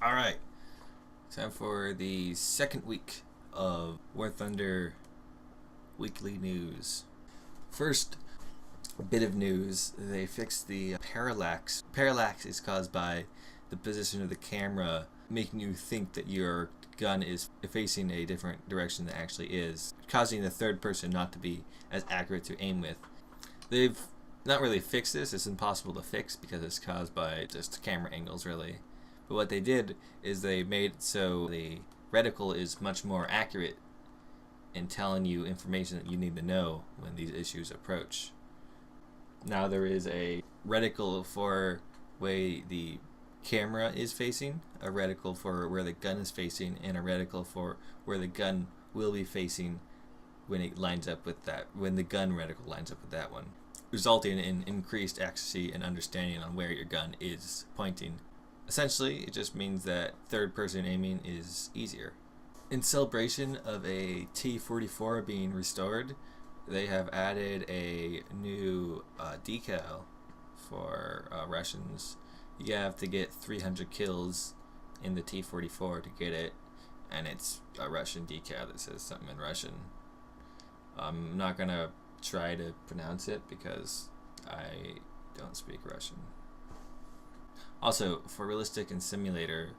Alright, time for the second week of War Thunder weekly news. First bit of news, they fixed the parallax. Parallax is caused by the position of the camera making you think that your gun is facing a different direction than it actually is, causing the third person not to be as accurate to aim with. They've not really fixed this. It's impossible to fix because it's caused by just camera angles, really. But what they did is they made it so the reticle is much more accurate in telling you information that you need to know when these issues approach. Now there is a reticle for where the camera is facing, a reticle for where the gun is facing, and a reticle for where the gun will be facing when it lines up with that, when the gun reticle lines up with that one, resulting in increased accuracy and understanding on where your gun is pointing. Essentially, it just means that third-person aiming is easier. In celebration of a T-44 being restored, they have added a new decal for Russians. You have to get 300 kills in the T-44 to get it, and it's a Russian decal that says something in Russian. I'm not going to try to pronounce it because I don't speak Russian. Also, for realistic and simulator,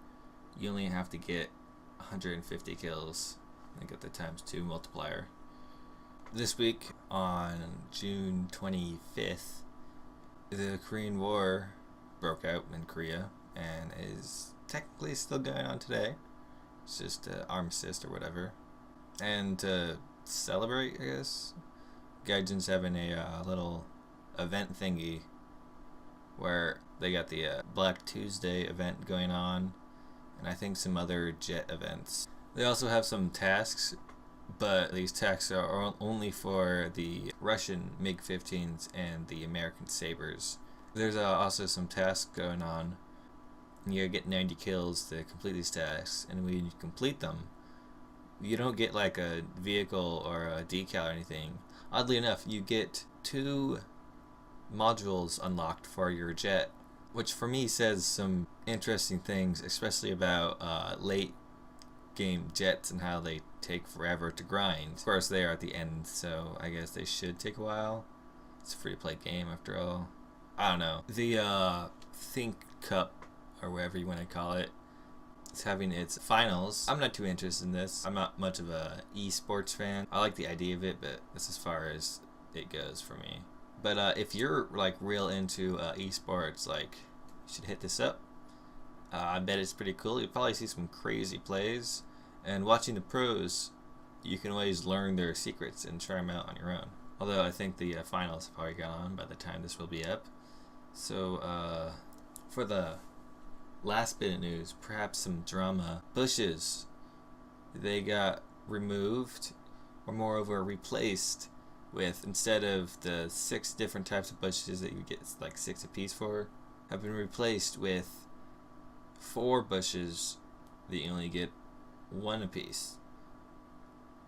you only have to get 150 kills and get the ×2 multiplier. This week, on June 25th, the Korean War broke out in Korea and is technically still going on today. It's just an armistice or whatever. And to celebrate, I guess, Gaijin's having a little event thingy where they got the Black Tuesday event going on, and I think some other jet events. They also have some tasks, but these tasks are only for the Russian MiG-15s and the American Sabres. There's also some tasks going on. You get 90 kills to complete these tasks, and when you complete them, you don't get like a vehicle or a decal or anything. Oddly enough, you get 2 modules unlocked for your jet, which for me says some interesting things, especially about late game jets and how they take forever to grind. Of course, they are at the end, so I guess they should take a while. It's a free-to-play game after all. I don't know. The Think Cup, or whatever you want to call it, it's having its finals. I'm not too interested in this. I'm not much of a esports fan. I like the idea of it, but that's as far as it goes for me. But if you're like real into esports, like, you should hit this up. I bet it's pretty cool. You'll probably see some crazy plays, and watching the pros, you can always learn their secrets and try them out on your own. Although I think the finals have already gone on by the time this will be up. So for the last bit of news, perhaps some drama. Bushes, they got removed, or moreover replaced with, instead of the 6 different types of bushes that you get like 6 apiece for, have been replaced with 4 bushes that you only get 1 apiece.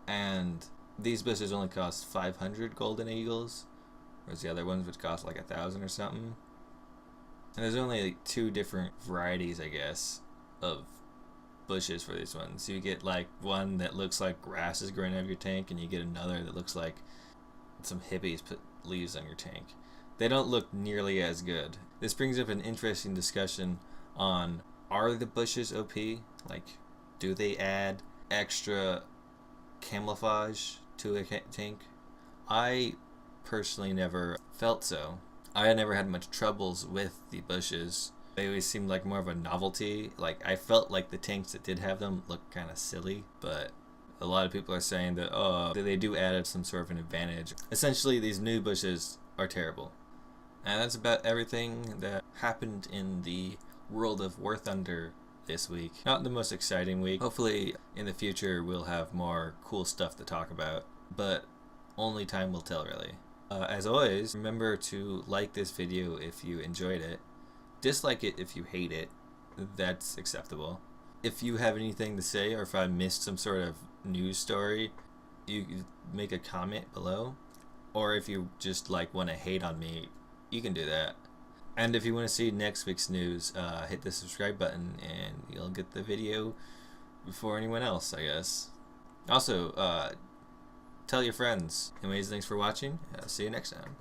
And these bushes only cost 500 golden eagles, whereas the other ones would cost like 1,000 or something. And there's only like 2 different varieties, I guess, of bushes for these ones. So you get like one that looks like grass is growing out of your tank, and you get another that looks like some hippies put leaves on your tank. They don't look nearly as good. This brings up an interesting discussion on, are the bushes OP? Like, do they add extra camouflage to a tank? I personally never felt so. I never had much troubles with the bushes. They always seemed like more of a novelty. Like, I felt like the tanks that did have them looked kind of silly, but a lot of people are saying that, they do add some sort of an advantage. Essentially, these new bushes are terrible. And that's about everything that happened in the world of War Thunder this week. Not the most exciting week. Hopefully, in the future, we'll have more cool stuff to talk about, but only time will tell, really. As always, remember to like this video if you enjoyed it. Dislike it if you hate it. That's acceptable. If you have anything to say, or if I missed some sort of news story, you can make a comment below. Or if you just like want to hate on me, you can do that. And if you want to see next week's news, hit the subscribe button and you'll get the video before anyone else, I guess. Also, tell your friends. Anyways, thanks for watching. See you next time.